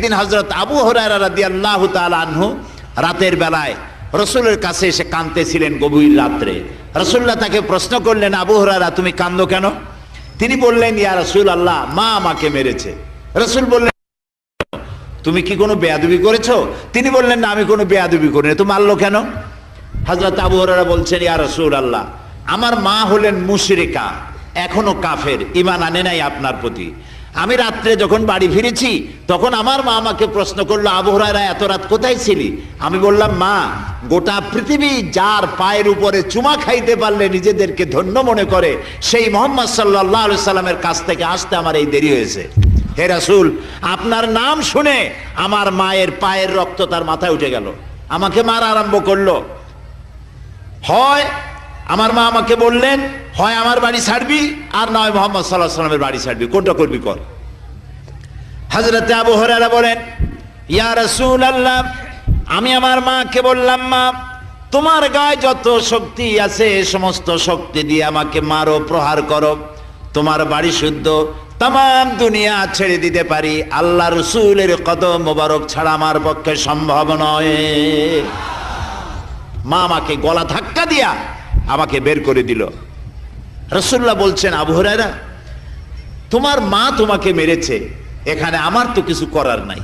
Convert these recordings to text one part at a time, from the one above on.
একদিন হযরত আবু হুরায়রা রাদিয়াল্লাহু তাআলা আনহু রাতের বেলায় রাসূলের কাছে এসে কাঁদতেছিলেন গভীর রাত্রে। রাসূলুল্লাহ তাকে প্রশ্ন করলেন, আবু হুরায়রা তুমি কাঁদো কেন? তিনি বললেন, ইয়া রাসূলুল্লাহ, মা আমাকে মেরেছে। রাসূল বললেন, তুমি কি কোনো বেয়াদবি করেছো? তিনি বললেন, না, আমি কোনো বেয়াদবি করিনি। তো মারলো কেন? হযরত আবু হুরায়রা বলছেন, ইয়া রাসূলুল্লাহ, আমার মা হলেন মুশরিকা, এখনো কাফের, ঈমান আনে নাই আপনার প্রতি। আমি রাত্রে যখন বাড়ি ফিরেছি তখন আমার মা আমাকে প্রশ্ন করলো, আবু হুরায়রা এত রাত কোথায় ছিলি? আমি বললাম, মা, গোটা পৃথিবী যার পায়ের উপরে চুমা খাইতে পারলে নিজেদেরকে ধন্য মনে করে সেই মুহাম্মদ সাল্লাল্লাহু আলাইহি সাল্লামের কাছ থেকে আসতে আমার এই দেরি হয়েছে। হে রাসূল, আপনার নাম শুনে আমার মায়ের পায়ের রক্ত তার মাথায় উঠে গেল, আমাকে মারা আরম্ভ করলো। হয় আমার মা আমাকে বললেন, হয় আমার বাড়ি ছাড়বি আর নয় মুহাম্মদ সাল্লাল্লাহু আলাইহি সাল্লামের বাড়ি ছাড়বি, কোনটা করবি কর। হযরত আবু হুরায়রা বলেন, ইয়া রাসূলুল্লাহ, আমি আমার মাকে বললাম, মা, তোমার গায়ে যত শক্তি আছে সমস্ত শক্তি দিয়ে আমাকে মারো, প্রহার করো, তোমার বাড়ি শুদ্ধ, তাম দুনিয়া ছেড়ে দিতে পারি, আল্লাহ রাসূলের কদম মোবারক ছাড়া আমার পক্ষে সম্ভব নয়। মা আমাকে গলা ধাক্কা দিয়া আমাকে বের করে দিল। রাসূলুল্লাহ বলছেন, আবু হুরায়রা, তোমার মা তোমাকে মেরেছে, এখানে আমার তো কিছু করার নাই।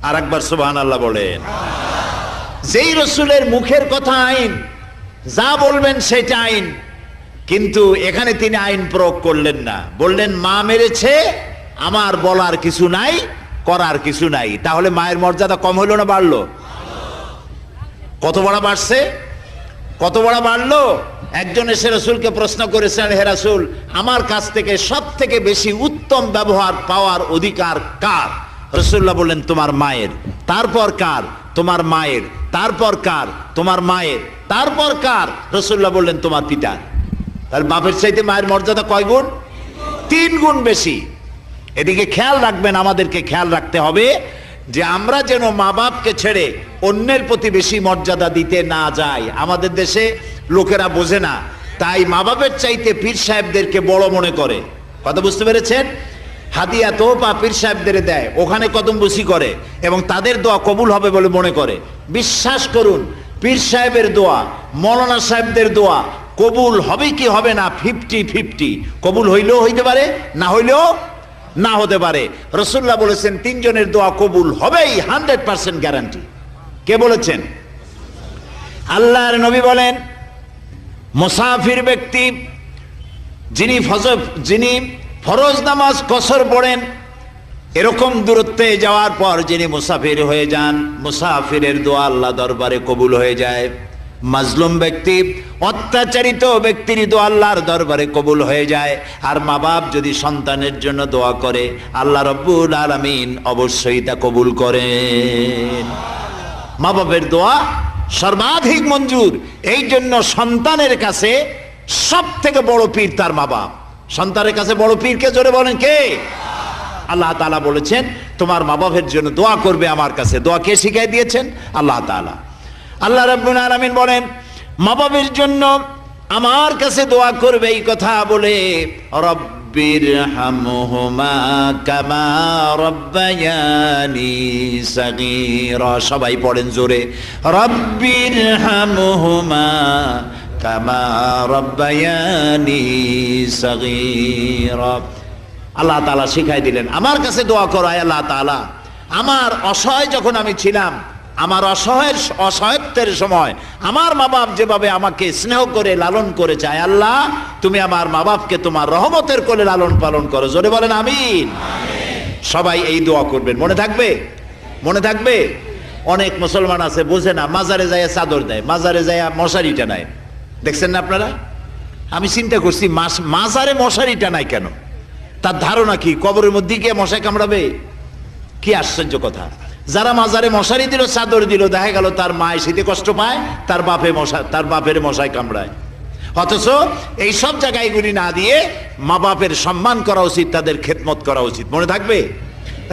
আর একবার সুবহানাল্লাহ বলেন। যেই রাসূলের মুখের কথা আইন, যা বলবেন সেটা আইন, কিন্তু এখানে তিনি আইন প্রয়োগ করলেন না, বললেন মা মেরেছে, আমার বলার কিছু নাই, করার কিছু নাই। তাহলে মায়ের মর্যাদা কম হলো না বাড়লো? কত বড় বাড়ছে, কত বড় বাড়লো। একজন এসে রাসূলকে প্রশ্ন করেছেন, হে রাসূল, আমার কাছ থেকে সব থেকে বেশি উত্তম ব্যবহার পাওয়ার অধিকার কার? রাসূলুল্লাহ বললেন, তোমার মায়ের। তারপর কার? তোমার মায়ের। তারপর কার? তোমার মায়ের। তারপর কার? রাসূলুল্লাহ বললেন, তোমার পিতার। তাহলে বাপের চাইতে মায়ের মর্যাদা কয় গুণ? 3 গুণ বেশি। এদিকে খেয়াল রাখবেন, আমাদেরকে খেয়াল রাখতে হবে যে আমরা যেন মা বাপকে ছেড়ে অন্যের প্রতি বেশি মর্যাদা দিতে না যাই। আমাদের দেশে লোকেরা বোঝে না, তাই মা বাপের চাইতে পীর সাহেবদেরকে বড় মনে করে। কথা বুঝতে পেরেছেন? হাদিয়া তোহফা পীর সাহেবদের দেয়, ওখানে কদম বসি করে এবং তাদের দোয়া কবুল হবে বলে মনে করে। বিশ্বাস করুন, পীর সাহেবের দোয়া, মৌলানা সাহেবদের দোয়া কবুল হবে কি হবে না 50-50। কবুল হইলেও হইতে পারে, না হইলেও না হতে পারে। রাসূলুল্লাহ বলেছেন 3 জনের দোয়া কবুল হবেই, 100% গ্যারান্টি। কে বলেছেন? আল্লাহর নবী বলেন, মুসাফির ব্যক্তি যিনি ফরজ নামাজ কসর পড়েন, এরকম দূরত্বে যাওয়ার পর যিনি মুসাফির হয়ে যান, মুসাফিরের দোয়া আল্লাহ দরবারে কবুল হয়ে যায়। মাজলুম ব্যক্তি, অত্যাচারিত ব্যক্তির দোয়া আল্লাহর দরবারে কবুল হয়ে যায়। আর মা বাপ যদি সন্তানের জন্য দোয়া করে, আল্লাহ রব্বুল আলামিন অবশ্যই তা কবুল করেন। মা বাপের দোয়া সর্বাধিক মঞ্জুর। এই জন্য সন্তানের কাছে সব থেকে বড় পীর তার মা বাপ। সন্তানের কাছে বড় পীরকে জোরে বলেন কে? আল্লাহ তাআলা বলেছেন, তোমার মা বাপের জন্য দোয়া করবে আমার কাছে। দোয়া কে শিখিয়ে দিয়েছেন? আল্লাহ তাআলা। আল্লাহ রাব্বুল আলামিন বলেন, মা বাপের জন্য আমার কাছে দোয়া করবে। এই কথা বলে রব্বিরহামহুমা কামা রব্বায়ানি সাগীরা, সবাই পড়েন জোরে, রব্বিরহামহুমা কামা রব্বায়ানি সাগীরা। আল্লাহ তাআলা শিখাই দিলেন, আমার কাছে দোয়া করো, আল্লাহ তাআলা, আমার অসহায় যখন আমি ছিলাম, আমার অসহায়ত্বের সময় আমার মা বাপ যেভাবে আমাকে স্নেহ করে লালন করেছে, আল্লাহ তুমি আমার মা বাপকে তোমার রহমতের কোলে লালন পালন করো। জোরে বলেন আমিন। সবাই এই দোয়া করবেন, মনে থাকবে? মনে থাকবে? অনেক মুসলমান আছে বোঝে না, মাজারে যায় চাদর দেয়, মাজারে যায় মশারিটা নেয়। দেখছেন না আপনারা? আমি চিন্তা করছি, মাজারে মশারিটা নাই কেন? তার ধারণা কি কবরের মধ্যে গিয়ে মশাই কামড়াবে? কি আশ্চর্য কথা। যারা মাজারে মশারি দিল, চাদর দিল, দেখা গেল তার মায় শীতে কষ্ট পায়, তার বাপের মশাই কামড়ায়। অথচ এই সব জায়গায় এগুলি না দিয়ে মা বাপের সম্মান করা উচিত, তাদের খেদমত করা উচিত। মনে থাকবে?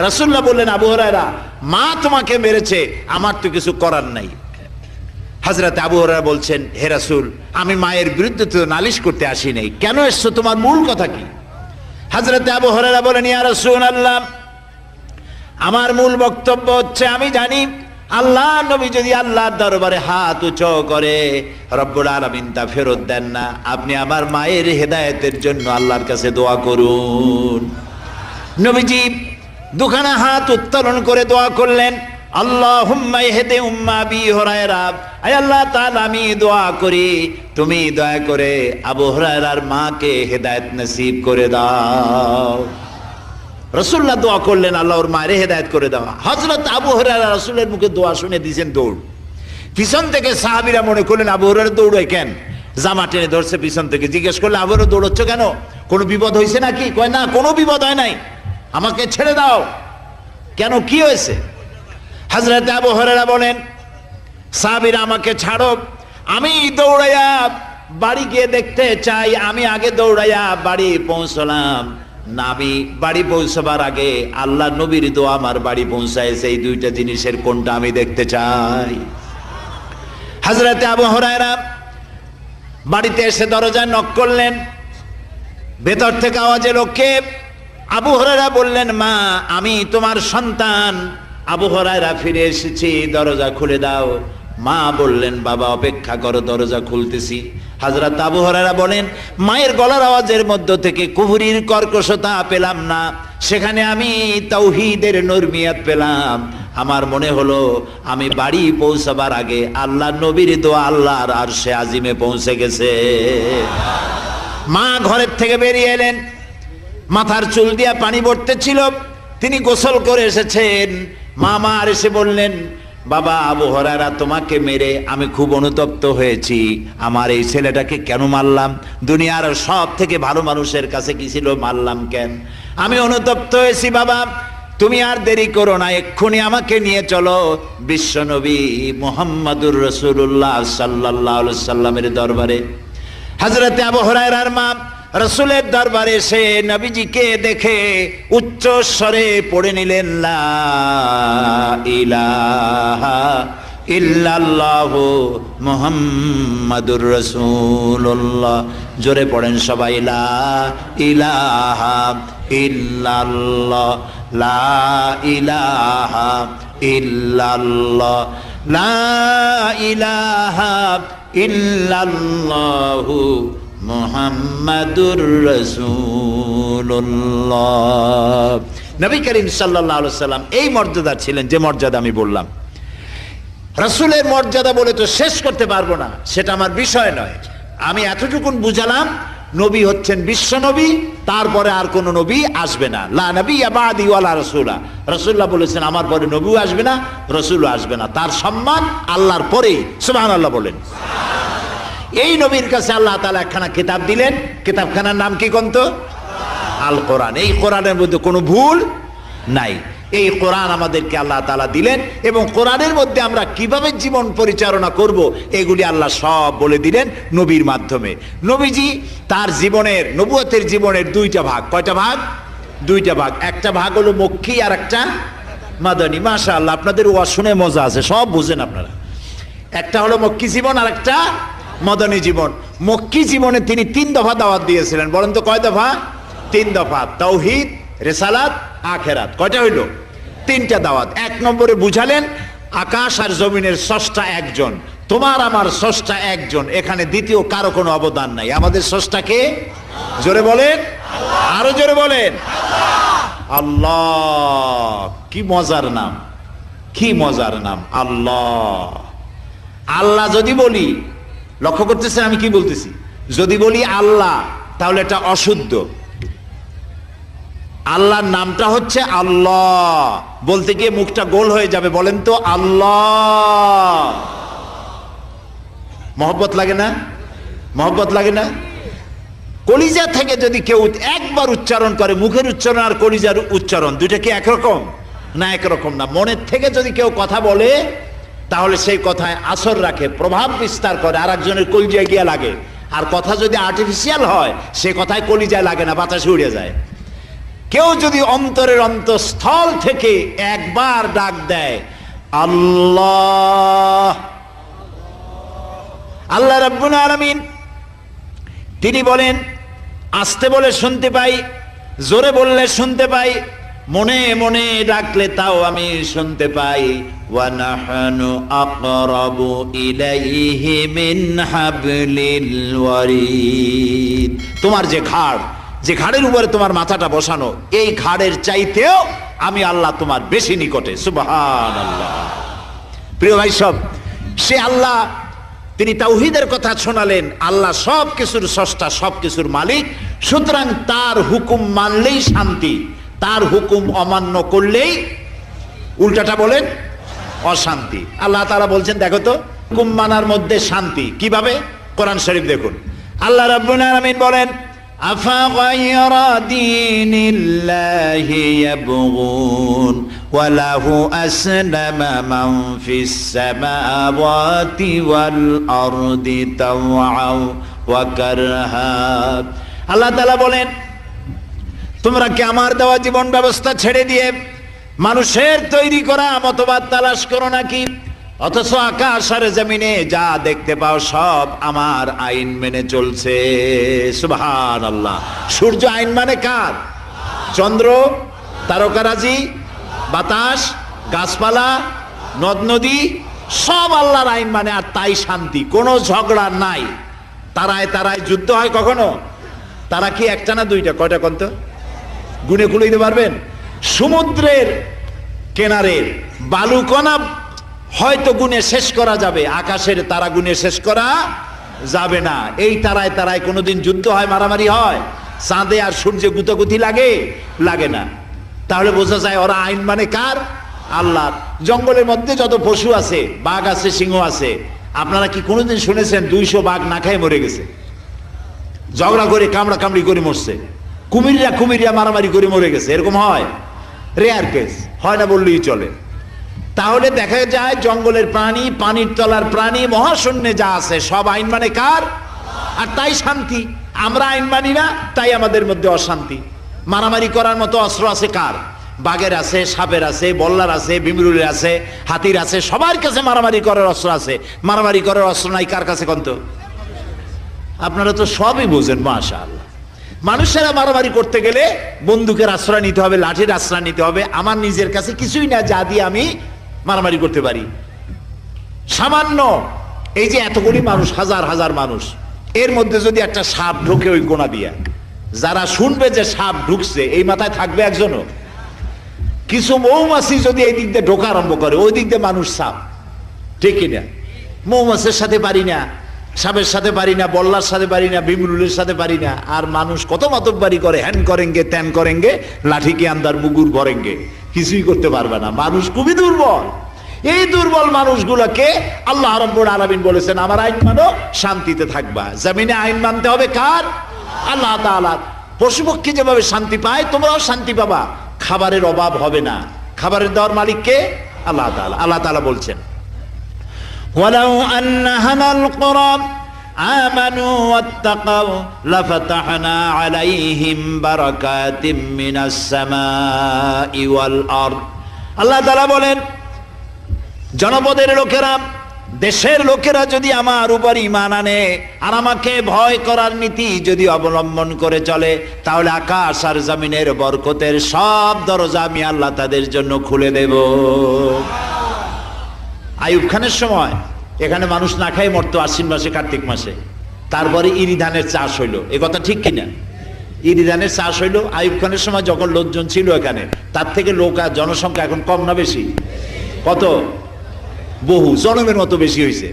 রাসূলুল্লাহ বললেন, আবু হুরায়রা, মা তোমাকে মেরেছে, আমার তো কিছু করার নাই। হযরত আবু হুরায়রা বলছেন, হে রাসূল, আমি মায়ের বিরুদ্ধে তো নালিশ করতে আসি নাই, কেন এসছো? তোমার মূল কথা কি? হযরত আবু হুরায়রা বলেন, ইয়া রাসূলুল্লাহ, আমার মূল বক্তব্য হচ্ছে, আমি জানি আল্লাহ নবী যদি আল্লাহর দরবারে হাত উঁচু করে রব্বুল আলামিন তা ফেরত দেন না। আপনি আমার মায়ের হেদায়েতের জন্য আল্লাহর কাছে দোয়া করুন। নবীজি দুখানা হাত উত্তোলন করে দোয়া করলেন, আল্লাহুম্মা ইহদি উম্মা আবি হুরায়রা, আয় আল্লাহ তাআলা আমি দোয়া করি তুমি দয়া করে আবু হুরায়রার মাকে হেদায়েত নসিব করে দাও। রাসূলুল্লাহ দোয়া করলেন আল্লাহ ওর মায়ের হেদায়েত করে দাও। হযরত আবু হুরায়রা রাসূলের মুখে দোয়া শুনে দিয়েছেন দৌড়। পিছন থেকে সাহাবীরা মনে করলেন আবু হুরায়রা দৌড়ায় কেন, জামা টেনে ধরছে পিছন থেকে। জিজ্ঞেস করলে আবু হুরায়রা দৌড়চ্ছ কেন, কোনো বিপদ হয়েছে নাকি? কয় না, কোনো বিপদ হয় নাই, আমাকে ছেড়ে দাও। কেন, কি হয়েছে? হযরত আবু হুরায়রা বলেন, সাহাবীরা আমাকে ছাড়ো, আমি দৌড়াইয়া বাড়ি গিয়ে দেখতে চাই। আমি আগে দৌড়াইয়া বাড়ি পৌঁছলাম, নাবি বাড়ি পৌঁছবার আগে আল্লাহ নবীর দোয়া আমার বাড়ি পৌঁছায়ছে। এই দুইটা জিনিসের কোনটা আমি দেখতে চাই। হযরত আবু হুরায়রা বাড়িতে এসে দরজায় নক করলেন, ভেতর থেকে আওয়াজ এলো, কে? আবু হুরায়রা বললেন, মা আমি তোমার সন্তান আবু হুরায়রা ফিরে এসেছি, দরজা খুলে দাও। মা বললেন, বাবা অপেক্ষা করো, দরজা খুলতেছি। হযরত আবু হুরায়রা বলেন, মায়ের গলার আওয়াজের মধ্য থেকে কুফরির কর্কশতা পেলাম না, সেখানে আমি তাওহীদের নরমিয়াত পেলাম। আমার মনে হলো আমি বাড়ি পৌঁছাবার আগে আল্লাহ নবীর দোয়া আল্লাহর আরশে আজিমে পৌঁছে গেছে। মা ঘরের থেকে বেরিয়ে এলেন, মাথার চুল দিয়া পানি পড়তেছিল, তিনি গোসল করে এসেছেন। মামা আর এসে বললেন, বাবা আবু হুরায়রা তোমাকে মেরে আমি খুব অনুতপ্ত হয়েছি। আমার এই ছেলেটাকে কেন মারলাম? দুনিয়ার সব থেকে ভালো মানুষের কাছে কি ছিল, মারলাম কেন? আমি অনুতপ্ত হয়েছি বাবা, তুমি আর দেরি করো না, এক্ষুনি আমাকে নিয়ে চলো বিশ্বনবী মুহাম্মদুর রাসূলুল্লাহ সাল্লাল্লাহু আলাইহি সাল্লামের দরবারে। হযরত আবু হুরায়রার মা রাসূলের দরবারে এসে নবীজিকে দেখে উচ্চ স্বরে পড়ে নিলেন, লা ইলাহা ইল্লাল্লাহু মুহাম্মাদুর রাসূলুল্লাহ। জোরে পড়েন সবাই, লা ইলাহা ইল্লাল্লাহ, লা ইলাহা ইল্লাল্লাহ, লা ইলাহা ইল্লাল্লাহু মুহাম্মাদুর রাসূলুল্লাহ। নবী করিম সাল্লাল্লাহু আলাইহি সাল্লাম এই মর্যাদা ছিলেন, যে মর্যাদা আমি বললাম। রাসূলের মর্যাদা বলে তো শেষ করতে পারবো না, সেটা আমার বিষয় নয়। আমি এতটুকুন বুঝালাম, নবী হচ্ছেন বিশ্ব নবী, তারপরে আর কোন নবী আসবে না। লা নবিয়্যা বা'দি ওয়ালা রাসূলা। রাসূলুল্লাহ বলেছেন আমার পরে নবীও আসবে না, রাসূলও আসবে না। তার সম্মান আল্লাহর পরেই। সুবহানাল্লাহ বলেন। এই নবীর কাছে আল্লাহ তাআলা একখানা কিতাব দিলেন, কিতাবখানার নাম কি কোন তো? আল কোরআন। এই কোরআনের মধ্যে কোনো ভুল নাই। এই কোরআন আমাদেরকে আল্লাহ তাআলা দিলেন, এবং কোরআনের মধ্যে আমরা কিভাবে জীবন পরিচালনা করব এগুলি আল্লাহ সব বলে দিলেন নবীর মাধ্যমে। নবীজি তার জীবনের, নবুয়তের জীবনের দুইটা ভাগ। কয়টা ভাগ? দুইটা ভাগ। একটা ভাগ হলো মক্কি আর একটা মাদানী। মাশাআল্লাহ, আপনাদের ওয়াজ শুনে মজা আছে, সব বুঝেন আপনারা। একটা হলো মক্কি জীবন আর একটা মদনী জীবন। মক্কি জীবনে তিনি 3 দফা দাওয়াত দিয়েছিলেন। বলেন তো কয় দফা? 3 দফা। তাওহীদ, রিসালাত, আখিরাত। কয়টা হইল? 3টা দাওয়াত। 1 নম্বরে বুঝালেন আকাশ আর জমিনের স্রষ্টা একজন, তোমার আমার স্রষ্টা একজন, এখানে দ্বিতীয় কারো কোনো অবদান নাই। আমাদের স্রষ্টা কে? জোরে বলেন, আরো জোরে বলেন। আল্লাহ। কি মজার নাম, কি মজার নাম আল্লাহ। আল্লাহ যদি বলি, লক্ষ্য করতেছেন আমি কি বলতেছি? যদি বলি আল্লাহ, তাহলে এটা অশুদ্ধ। আল্লাহর নামটা হচ্ছে আল্লাহ, বলতে গিয়ে মুখটা গোল হয়ে যাবে। বলেন তো আল্লাহ। মহব্বত লাগে না? মহব্বত লাগে না? কলিজা থেকে যদি কেউ একবার উচ্চারণ করে, মুখের উচ্চারণ আর কলিজার উচ্চারণ দুইটা কি একরকম? না, একরকম না। মনের থেকে যদি কেউ কথা বলে, তাহলে সেই কথায় আসর রাখে, প্রভাব বিস্তার করে, আর একজনের কলিজায় গিয়া লাগে। আর কথা যদি আর্টিফিশিয়াল হয়, সে কথায় কলিজায় লাগে না, বাতাসে উড়ে যায়। কেউ যদি অন্তরের অন্তঃস্থল থেকে একবার ডাক দেয় আল্লাহ, আল্লাহ রাব্বুল আলামিন, তিনি বলেন আস্তে বলে শুনতে পাই, জোরে বললে শুনতে পাই, মনে মনে ডাকলে তাও আমি শুনতে পাই। ওয়া নাহনু আকরাবু ইলাইহি মিন হাবলিল ওয়ারিদ। তোমার যে ঘাড়, যে ঘাড়ের উপরে তোমার মাথাটা বসানো, এই ঘাড়ের চাইতেও আমি আল্লাহ তোমার বেশি নিকটে। সুবহানাল্লাহ। প্রিয় ভাই সব, সে আল্লাহ, তিনি তাওহীদের কথা শোনালেন। আল্লাহ সব কিছুর স্রষ্টা, সব কিছুর মালিক। সুতরাং তার হুকুম মানলেই শান্তি, তার হুকুম অমান্য করলেই উল্টাটা বলেন অশান্তি। আল্লাহ তাআলা বলছেন, দেখো তো হুকুম মানার মধ্যে শান্তি কিভাবে, কোরআন শরীফ দেখুন। আল্লাহ রাব্বুল আলামিন বলেন, আফা গায়রা দীনিল্লাহি ইয়াবগুন ওয়া লাহু আসলামা মান ফিস সামাওয়াতি ওয়াল আরদি তাওআও ওয়া কারহা। আল্লাহ তাআলা বলেন, তোমরা কি আমার দেওয়া জীবন ব্যবস্থা ছেড়ে দিয়ে মানুষের তৈরি করা মতবাদ তালাশ করো নাকি? অথচ আকাশ আর জমিনে যা দেখতে পাও সব আমার আইন মেনে চলছে। সুবহানাল্লাহ। সূর্য আইন মানে কার? চন্দ্র, তারকারাজি, বাতাস, গাছপালা, নদ নদী সব আল্লাহর আইন মানে। আর তাই শান্তি, কোনো ঝগড়া নাই। তারায় তারায় যুদ্ধ হয় কখনো? তারা কি একটা না দুইটা? কয়টা কন্ত গুনে খুলে দিতে পারবেন? সমুদ্রের কিনারের বালুকণা হয়তো গুনে শেষ করা যাবে, আকাশের তারা গুনে শেষ করা যাবে না। এই তারায় তারায় কোনোদিন যুদ্ধ হয়, মারামারি হয়? চাঁদে আর সূর্যে গুতাগুতি লাগে? লাগে না। তাহলে বোঝা যায় ওরা আইন মানে কার? আল্লাহর। জঙ্গলের মধ্যে যত পশু আছে, বাঘ আছে, সিংহ আছে, আপনারা কি কোনোদিন শুনেছেন 200 বাঘ না খায় মরে গেছে? ঝগড়া করে কামড়া কামড়ি করে মরছে। কুমিরিয়া মারামারি করে মরে গেছে, এরকম হয়? রেয়ার কেস, হয় না বললেই চলে। তাহলে দেখা যায় জঙ্গলের প্রাণী, পানির তলার প্রাণী, মহাশূন্যে যা আছে সব আইন মানে কার? আর তাই শান্তি। আমরা আইন মানি না, তাই আমাদের মধ্যে অশান্তি। মারামারি করার মতো অস্ত্র আছে কার? বাঘের আছে, সাপের আছে, বল্লার আছে, বিমরুলের আছে, হাতির আছে, সবার কাছে মারামারি করার অস্ত্র আছে। মারামারি করার অস্ত্র নাই কার কাছে কন্ত? আপনারা তো সবই বোঝেন, মাশাআল্লাহ। মানুষেরা মারামারি করতে গেলে বন্দুকের আশ্রয় নিতে হবে, লাঠির আশ্রয় নিতে হবে। আমার নিজের কাছে কিছুই না, যা দিয়ে আমি মারামারি করতে পারি সামান্য। এই যে এতগুলি মানুষ, হাজার হাজার মানুষ, এর মধ্যে যদি একটা সাপ ঢোকে ওই কোণা দিয়া, যারা শুনবে যে সাপ ঢুকছে, এই মাথায় থাকবে একজনও? কিছু মৌমাছি যদি এই দিক দিয়ে ঢোকা আরম্ভ করে, ওই দিক দিয়ে মানুষ সাপ, ঠিক কিনা? মৌমাছির সাথে পারি না, সাপের সাথে পারি না, বল্লার সাথে পারি না, বিমরুলের সাথে পারি না। আর মানুষ কত মাতব্বারি করে, হ্যান করেঙ্গে ত্যান করেঙ্গে, লাঠি কে আন্দার মুগুর ভরেঙ্গে, কিছুই করতে পারবে না। মানুষ খুবই দুর্বল। এই দুর্বল মানুষগুলোকে আল্লাহ রাব্বুল আলামিন বলেছেন, আমার আইন মানো, শান্তিতে থাকবা। জমিনে আইন মানতে হবে কার? আল্লাহ তাআলা। পশু পক্ষী যেভাবে শান্তি পায়, তোমরাও শান্তি পাবা। খাবারের অভাব হবে না। খাবারের দেওয়ার মালিক কে? আল্লাহ তাআলা। আল্লাহ তাআলা বলছেন, ওয়ালাউ আন্না হানাল কুরআন আমানু ওয়াত্তাকাউ লাফাতাহনা আলাইহিম বারাকাতিম মিনাস সামাই ওয়াল আরদ। আল্লাহ তাআলা বলেন, জনপদের লোকেরা, দেশের লোকেরা যদি আমার উপর ঈমান আনে আর আমাকে ভয় করার নীতি যদি অবলম্বন করে চলে, তাহলে আকাশ আর জমিনের বরকতের সব দরজা আমি আল্লাহ তাদের জন্য খুলে দেব। আইয়ুব খানের সময় এখানে মানুষ না খায় মরতো আশ্বিন মাসে, কার্তিক মাসে। তারপরে ইরি ধানের চাষ হইলো, এ কথা ঠিক কিনা? ইরি ধানের চাষ হইলো আইয়ুব খানের সময়, যখন লোকজন ছিল এখানে। তার থেকে লোক আর জনসংখ্যা এখন কম না বেশি? কত? বহু, জনমের মতো বেশি হয়েছে।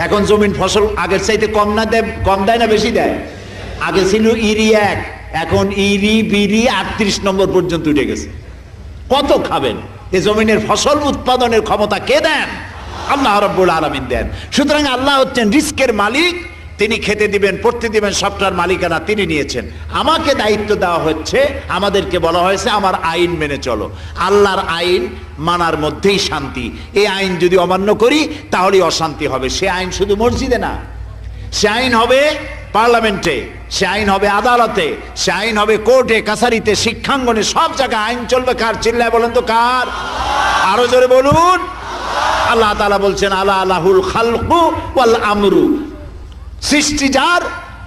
এখন জমিন ফসল আগের চাইতে কম না দেয়? কম দেয় না বেশি দেয়? আগে ছিল ইরি 1, এখন ইরি বিরি 38 নম্বর পর্যন্ত উঠে গেছে। কত খাবেন? এই জমিনের ফসল উৎপাদনের ক্ষমতা কে দেন? আল্লাহ রাব্বুল আলামিন দেন। সুতরাং আল্লাহ হচ্ছেন রিজকের মালিক, তিনি খেতে দিবেন, পড়তে দিবেন, সবটার মালিকানা তিনি নিয়েছেন। আমাকে দায়িত্ব দেওয়া হচ্ছে, আমাদেরকে বলা হয়েছে আমার আইন মেনে চলো। আল্লাহর আইন মানার মধ্যেই শান্তি। এই আইন যদি অমান্য করি তাহলে অশান্তি হবে। সে আইন শুধু মসজিদে না, সে আইন হবে পার্লামেন্টে, সে আইন হবে আদালতে, সে আইন হবে কোর্টে, কাছারিতে, শিক্ষাঙ্গনে, সব জায়গায় আইন চলবে কার? চিল্লায় বলেন তো কার? আরো জোরে বলুন। আল্লাহ তাআলা বলছেন, আলা লাহুল খালকু ওয়াল আমরু। সৃষ্টি যার,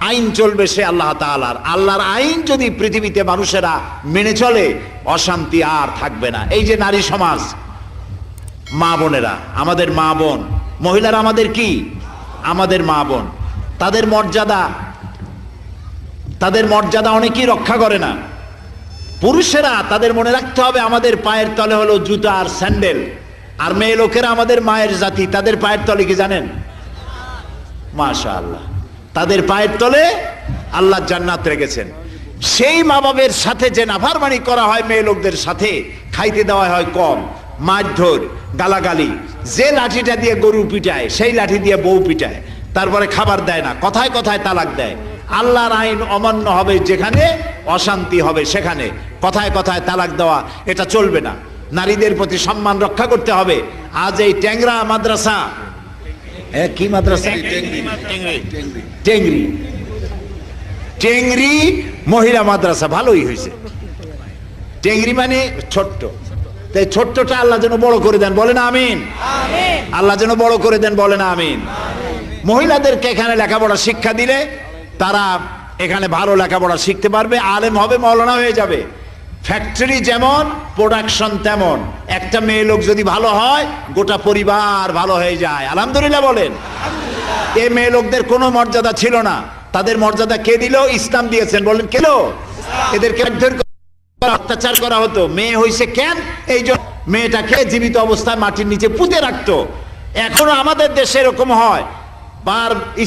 আইন চলবে সে আল্লাহ তাআলার। আল্লাহর আইন যদি পৃথিবীতে মানুষেরা মেনে চলে, অশান্তি আর থাকবে না। এই যে নারী সমাজ, মা বোনেরা, আমাদের মা বোন, মহিলারা আমাদের কি? আমাদের মা বোন। তাদের মর্যাদা অনেকেই রক্ষা করে না। পুরুষেরা তাদের মনে রাখতে হবে আমাদের পায়ের তলে হলো জুতা আর স্যান্ডেল, আর মেয়ে লোকেরা আমাদের মায়ের জাতি, তাদের পায়ের তলে কি জানেন? মাশাআল্লাহ, তাদের পায়ের তলে আল্লাহ জান্নাত রেখেছেন। সেই মা বাবের সাথে যে নাফরমানি করা হয়, মেয়ে লোকদের সাথে খাইতে দেওয়া হয় কম, মারধর, গালাগালি, যে লাঠিটা দিয়ে গরু পিটায় সেই লাঠি দিয়ে বউ পিটায়, তারপরে খাবার দেয় না, কথায় কথায় তালাক দেয়। আল্লাহর আইন অমান্য হবে যেখানে, অশান্তি হবে সেখানে। কথায় কথায় তালাক দেওয়া এটা চলবে না। নারীদের প্রতি সম্মান রক্ষা করতে হবে। আজ এই ট্যাংরা মাদ্রাসা, কি মাদ্রাসা? টেংরি মহিলা মাদ্রাসা, ভালোই হয়েছে। টেংরি মানে ছোট্ট, তাই ছোট্টটা আল্লাহ যেন বড় করে দেন, বলেন আমিন। আল্লাহ যেন বড় করে দেন, বলেন আমিন। মহিলাদেরকে এখানে লেখাপড়া শিক্ষা দিলে তারা এখানে ভালো লেখাপড়া শিখতে পারবে, আলেম হবে, মাওলানা হয়ে যাবে। ফ্যাক্টরি যেমন, প্রোডাকশন তেমন। একটা মেয়ে লোক যদি ভালো হয়, গোটা পরিবার ভালো হয়ে যায়। আলহামদুলিল্লাহ বলেন। এই মেয়ে লোকদের কোনো মর্যাদা ছিল না, তাদের মর্যাদা কে দিল? ইসলাম দিয়েছেন। বলেন কে? এদেরকে অত্যাচার করা হতো। মেয়ে হইছে কেন? এই জন্য মেয়েটাকে জীবিত অবস্থায় মাটির নিচে পুঁতে রাখতো। এখনো আমাদের দেশে এরকম হয়,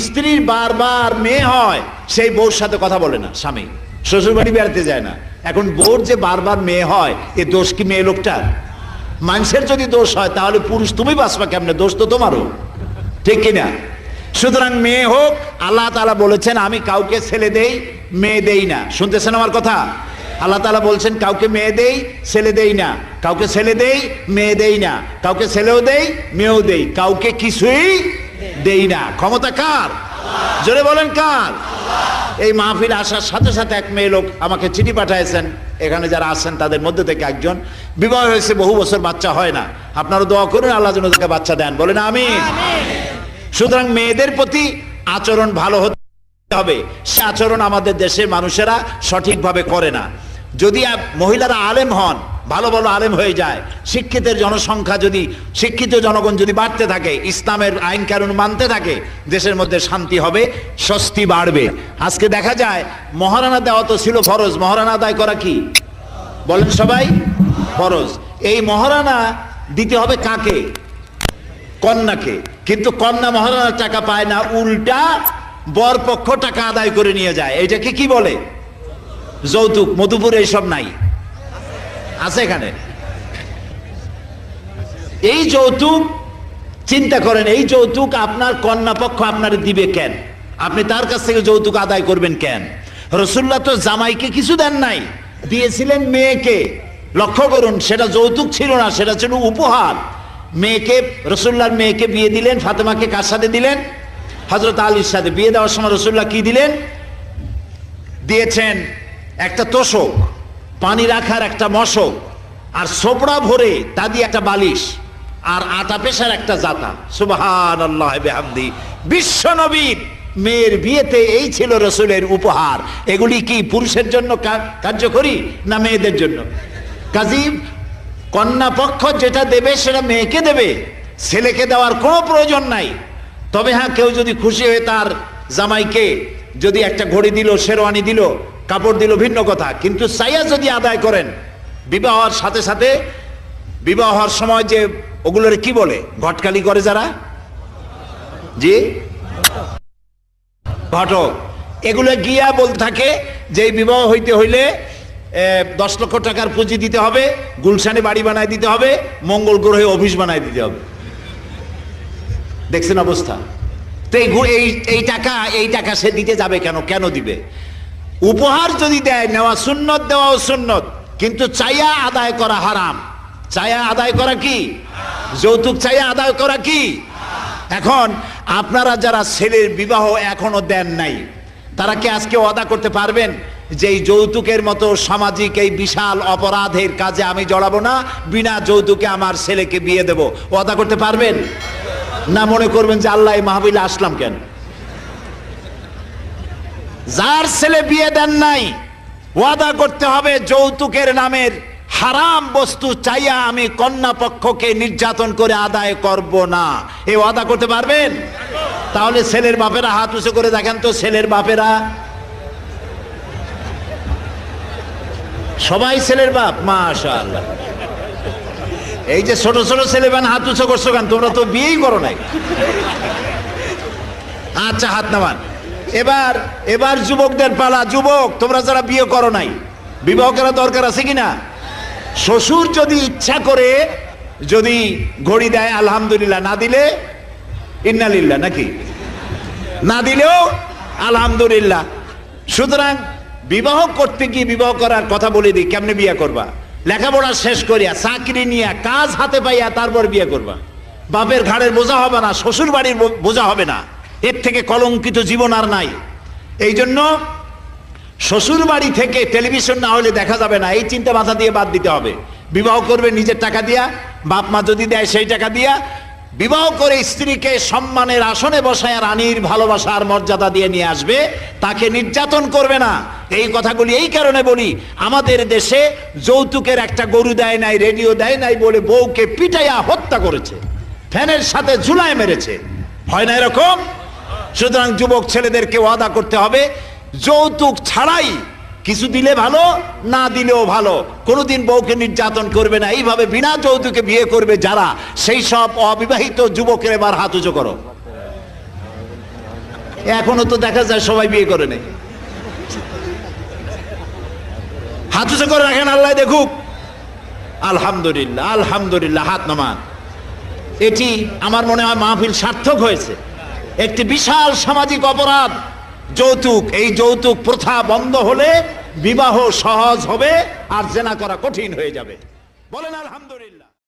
স্ত্রীর বারবার মেয়ে হয়, সেই বউর সাথে কথা বলে না স্বামী, শ্বশুর বাড়ি বেড়াতে যায় না। এখন বউর যে বারবার মেয়ে হয়, এ দোষ কি মেয়ে লোকটার? মানুষের যদি দোষ হয় তাহলে পুরুষ তুমি বাঁচবা কেমনে? দোষ তো তোমারও, ঠিক কিনা? সুতরাং মেয়ে হোক, আল্লাহ তাআলা বলেছেন আমি কাউকে ছেলে দেই মেয়ে দেই না। শুনতেছেন আমার কথা? আল্লাহ তাআলা বলছেন কাউকে মেয়ে দেই ছেলে দেই না, কাউকে ছেলে দেই মেয়ে দেই না, কাউকে ছেলেও দেই মেয়েও দেই, কাউকে কিছুই দেই না। ক্ষমতা কার? জোরে বলেন কার? এই মাহফিল আসার সাথে সাথে এক মেয়ে লোক আমাকে চিঠি পাঠাইছেন, এখানে যারা আছেন তাদের মধ্যে থেকে একজন বিবাহ হয়েছে, বহু বছর বাচ্চা হয় না। আপনারা দোয়া করুন আল্লাহ যেন তাকে বাচ্চা দেন, বলেন আমিন। সুতরাং মেয়েদের প্রতি আচরণ ভালো হতে হবে। সে আচরণ আমাদের দেশের মানুষেরা সঠিকভাবে করে না। যদি মহিলারা আলেম হন, ভালো ভালো আলেম হয়ে যায়, শিক্ষিতের জনসংখ্যা যদি, শিক্ষিত জনগণ যদি বাড়তে থাকে, ইসলামের আইন কানুন মানতে থাকে, দেশের মধ্যে শান্তি হবে, স্বস্তি বাড়বে। আজকে দেখা যায় মহারানা দেওয়া তো ছিল ফরজ, মহারানা আদায় করা কি? বলেন সবাই, ফরজ। এই মহারানা দিতে হবে কাকে? কন্যাকে। কিন্তু কন্যা মহারানার টাকা পায় না, উল্টা বরপক্ষ টাকা আদায় করে নিয়ে যায়। এটাকে কি বলে? যৌতুক। মধুপুরে এইসব নাই? আছে এখানে? এই যৌতুক, চিন্তা করেন, এই যৌতুক আপনার কন্যা পক্ষ আপনার দিবে কেন? আপনি তার কাছ থেকে যৌতুক আদায় করবেন কেন? রাসূলুল্লাহ তো জামাইকে কিছু দেন নাই, দিয়েছিলেন মেয়েকে। লক্ষ্য করুন, সেটা যৌতুক ছিল না, সেটা ছিল উপহার। মেয়েকে, রাসূলুল্লাহর মেয়েকে বিয়ে দিলেন। ফাতেমাকে কার সাথে দিলেন? হযরত আলীর সাথে। বিয়ে দেওয়ার সময় রাসূলুল্লাহ কি দিলেন? দিয়েছেন একটা তোশক, পানি রাখার একটা মশক, আর সোপড়া ভরে তা দিয়ে একটা বালিশ, আর আটা পেশার একটা জাতা। সুবহানাল্লাহ বিহামদি। বিশ্ব নবীর মেয়ের বিয়েতে এই ছিল রাসূলের উপহার। এগুলি কি পুরুষের জন্য কার্যকরী না মেয়েদের জন্য? কাজী কন্যা পক্ষ যেটা দেবে সেটা মেয়েকে দেবে, ছেলেকে দেওয়ার কোনো প্রয়োজন নাই। তবে হ্যাঁ, কেউ যদি খুশি হয়ে তার জামাইকে যদি একটা ঘড়ি দিল, শেরওয়ানি দিল, কাপড় দিল, ভিন্ন কথা। কিন্তু চাইয়া যদি আদায় করেন, বিবাহ হওয়ার সাথে সাথে, বিবাহ হওয়ার সময় যে ওগুলোর কি বলে, ঘটকালি করে যারা, জি ঘটক, এগুলো গিয়া বলতে থাকে যে বিবাহ হইতে হইলে 10 লক্ষ টাকার পুঁজি দিতে হবে, গুলশানে বাড়ি বানায় দিতে হবে, মঙ্গল গ্রহে অফিস বানায় দিতে হবে। দেখছেন অবস্থা? তো এই টাকা সে দিতে যাবে কেন? কেন দিবে? উপহার যদি দেয়, নেওয়া সুন্নত, দেওয়াও সুন্নত, কিন্তু চাইয়া আদায় করা হারাম। চাইয়া আদায় করা কি? যৌতুক চাইয়া আদায় করা কি? এখন আপনারা যারা ছেলের বিবাহ এখনো দেন নাই, তারা কি আজকে ওয়াদা করতে পারবেন যে এই যৌতুকের মতো সামাজিক এই বিশাল অপরাধের কাজে আমি জড়াবো না, বিনা যৌতুকে আমার ছেলেকে বিয়ে দেব? ওয়াদা করতে পারবেন না? মনে করবেন যে আল্লাহ এই মাহফিলে আসলাম কেন? যার ছেলে বিয়ে দেন নাই ওয়াদা করতে হবে যৌতুকের নামের হারাম বস্তু চাইয়া আমি কন্যা পক্ষকে নির্যাতন করে আদায় করব না, এই ওয়াদা করতে পারবেন? তাহলে ছেলের বাপেরা হাত উঁচু করে দেখেন তো, ছেলের বাপেরা সবাই ছেলের বাপ, মাশাআল্লাহ। এই যে ছোট ছোট ছেলে বান হাত উঁচু করছো কেন? তোমরা তো বিয়েই করো নাই। আচ্ছা হাত নামান। এবার যুবকদের পালা। যুবক তোমরা যারা বিয়ে করো নাই, বিবাহ করা দরকার আছে কিনা? শ্বশুর যদি ইচ্ছা করে যদি ঘড়ি দেয় আলহামদুলিল্লাহ, না দিলে ইন্নালিল্লাহ, নাকি? না দিলেও আলহামদুলিল্লাহ। সুতরাং বিবাহ করতে গিয়ে বিবাহ করার কথা বলে দিই, কেমনে বিয়ে করবা? লেখাপড়া শেষ করিয়া চাকরি নিয়ে কাজ হাতে পাইয়া তারপর বিয়ে করবা। বাপের ঘাড়ের বোঝা হবে না, শ্বশুর বাড়ির বোঝা হবে না। এর থেকে কলঙ্কিত জীবন আর নাই। এই জন্য শ্বশুর বাড়ি থেকে টেলিভিশন না হলে দেখা যাবে না, এই চিন্তা মাথা দিয়ে বাদ দিতে হবে। বিবাহ করবে নিজের টাকা দিয়া, বাপ মা যদি দেয় সেই টাকা দিয়া। বিবাহ করে স্ত্রীকে সম্মানের আসনে বসায় রানীর ভালোবাসা আর মর্যাদা দিয়ে নিয়ে আসবে, তাকে নির্যাতন করবে না। এই কথাগুলি এই কারণে বলি, আমাদের দেশে যৌতুকের একটা গরু দেয় নাই, রেডিও দেয় নাই বলে বউকে পিটাইয়া হত্যা করেছে, ফ্যানের সাথে ঝুলায় মেরেছে। হয় না এরকম? সুতরাং যুবক ছেলেদেরকে ওয়াদা করতে হবে যৌতুক ছাড়াই কিছু দিলে ভালো, না দিলেও ভালো, কোনোদিন বউকে নির্যাতন করবে না। এইভাবে বিনা যৌতুকে বিয়ে করবে যারা, সেই সব অবিবাহিত যুবকের এবার হাত উঁচু করো। এখনো তো দেখা যায় সবাই বিয়ে করে নেই। হাত উঁচু করে রাখেন, আল্লাহ দেখুক। আলহামদুলিল্লাহ, আলহামদুলিল্লাহ, হাত নামান। এটি আমার মনে হয় মাহফিল সার্থক হয়েছে। একটি বিশাল সামাজিক অপরাধ যৌতুক। এই যৌতুক প্রথা বন্ধ হলে বিবাহ সহজ হবে আর জেনা করা কঠিন হয়ে যাবে। বলেন আলহামদুলিল্লাহ।